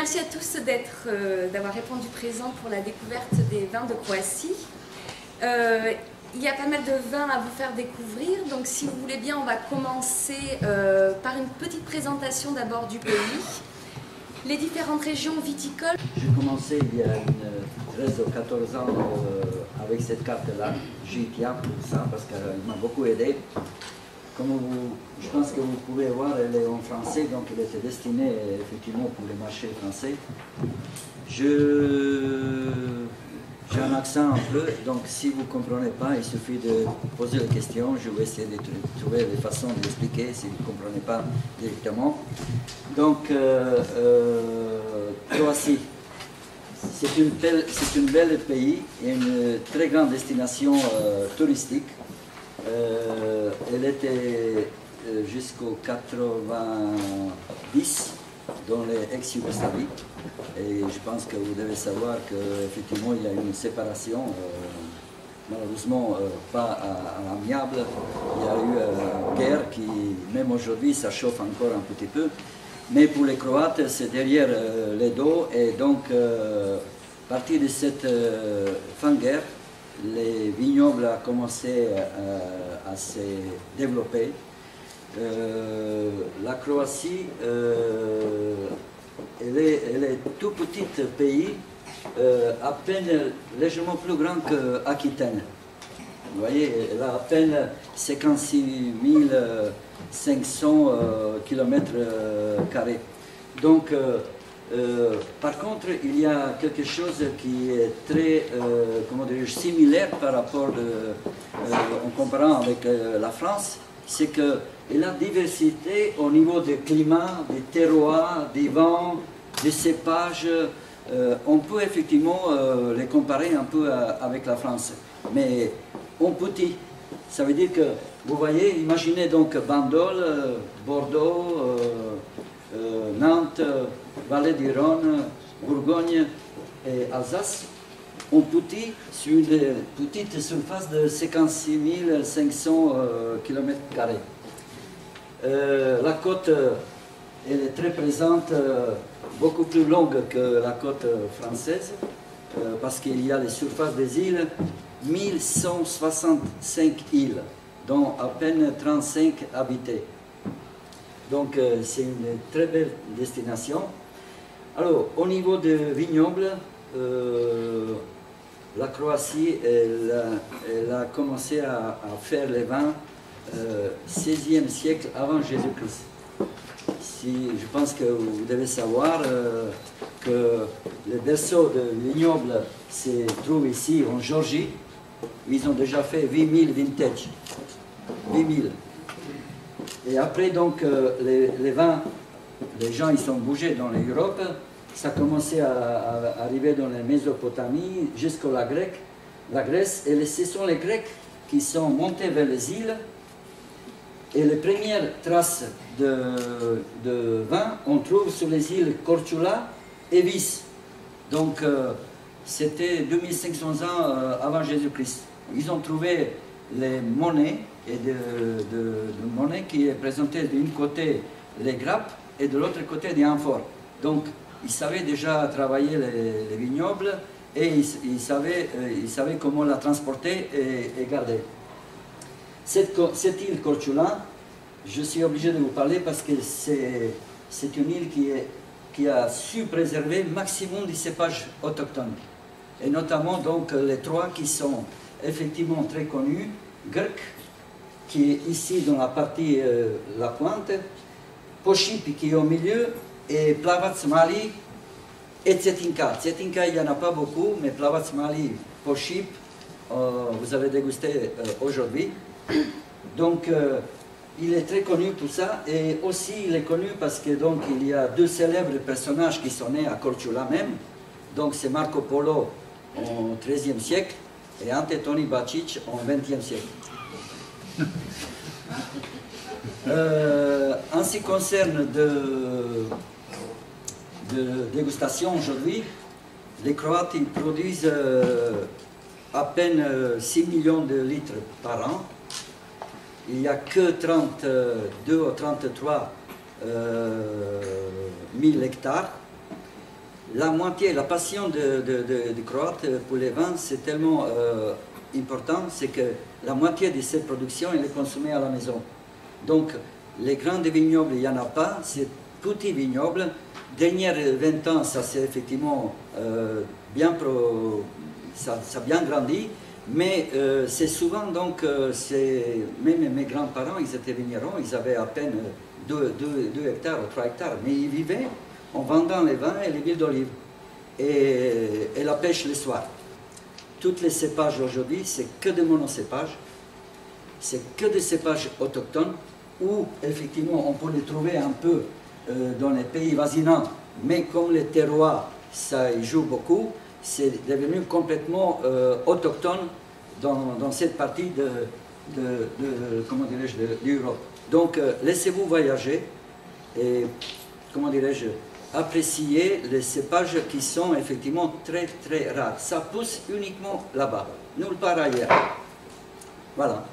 merci à tous d'avoir répondu présent pour la découverte des vins de Croatie. Il y a pas mal de vins à vous faire découvrir, donc si vous voulez bien, on va commencer par une petite présentation d'abord du pays, les différentes régions viticoles. J'ai commencé il y a 13 ou 14 ans avec cette carte-là. J'y tiens pour ça parce qu'elle m'a beaucoup aidé. Comme je pense que vous pouvez voir, elle est en français, donc elle était destinée effectivement pour les marchés français. J'ai un accent un peu, donc si vous ne comprenez pas, il suffit de poser la question. Je vais essayer de trouver des façons d'expliquer si vous ne comprenez pas directement. Donc, Croatie, c'est une belle pays et une très grande destination touristique. Elle était jusqu'au 90 dans les ex-Yougoslavie. Et je pense que vous devez savoir qu'effectivement il y a une séparation, malheureusement pas amiable. Il y a eu une guerre qui, même aujourd'hui, ça chauffe encore un petit peu. Mais pour les Croates, c'est derrière les dos. Et donc, à partir de cette fin de guerre, les vignobles ont commencé à se développer. La Croatie, elle est tout petit pays, à peine légèrement plus grand qu'Aquitaine. Vous voyez, elle a à peine 56 500 km². Donc, par contre, il y a quelque chose qui est très, comment dirais-je, similaire par rapport en comparant avec la France, c'est que la diversité au niveau du climat, des terroirs, des vents, des cépages, on peut effectivement les comparer un peu avec la France. Mais en petit, ça veut dire que, vous voyez, imaginez donc Bandol, Bordeaux, Nantes, Vallée du Rhône, Bourgogne et Alsace, en petit, sur une petite surface de 56 500 km². La côte, elle est très présente, beaucoup plus longue que la côte française, parce qu'il y a les surfaces des îles, 1165 îles, dont à peine 35 habitées. Donc c'est une très belle destination. Alors, au niveau des vignobles, la Croatie, elle a commencé à faire les vins 16e siècle avant Jésus-Christ. Je pense que vous devez savoir que le berceau de vignoble se trouve ici en Géorgie. Ils ont déjà fait 8000 vintage. 8000. Et après, donc, les vins, les gens ils sont bougés dans l'Europe. Ça a commencé à arriver dans la Mésopotamie jusqu'à la Grèce. Et ce sont les Grecs qui sont montés vers les îles. Et les premières traces de vin, on trouve sur les îles Korčula et Vis. Donc, c'était 2500 ans avant Jésus-Christ. Ils ont trouvé les monnaies, et de monnaies qui est présentée d'un côté les grappes et de l'autre côté des amphores. Donc, ils savaient déjà travailler les vignobles et ils savaient comment la transporter et garder. Cette île Korčula, je suis obligé de vous parler parce que c'est une île qui a su préserver le maximum des cépages autochtones. Et notamment donc les trois qui sont effectivement très connus, Grk, qui est ici dans la partie, la pointe, Pošip qui est au milieu, et Plavac Mali et Cetinka. Cetinka, il n'y en a pas beaucoup, mais Plavac Mali, Pošip, vous allez déguster aujourd'hui. Donc, il est très connu pour ça, et aussi il est connu parce que donc il y a deux célèbres personnages qui sont nés à Korčula même. Donc c'est Marco Polo au XIIIe siècle et Ante Toni Bačić au XXe siècle. En ce qui concerne de dégustation aujourd'hui, les Croates ils produisent à peine 6 millions de litres par an. Il n'y a que 32 ou 33 000 hectares. la moitié, la passion des Croates pour les vins, c'est tellement important, c'est que la moitié de cette production, elle est consommée à la maison. Donc, les grands vignobles, il n'y en a pas, c'est petits vignobles. Dernières 20 ans, ça s'est effectivement ça a bien grandi, mais c'est souvent donc, même mes grands-parents, ils étaient vignerons, ils avaient à peine 2 hectares ou 3 hectares, mais ils vivaient en vendant les vins et les huiles d'olive et la pêche le soir. Toutes les cépages aujourd'hui, c'est que des monocépages, c'est que des cépages autochtones, où effectivement on peut les trouver un peu dans les pays voisinants, mais comme les terroirs, ça y joue beaucoup, c'est devenu complètement autochtone dans cette partie comment dirais-je, de l'Europe. Donc laissez-vous voyager et, comment dirais-je, apprécier les cépages qui sont effectivement très très rares. Ça pousse uniquement là-bas, nulle part ailleurs. Voilà.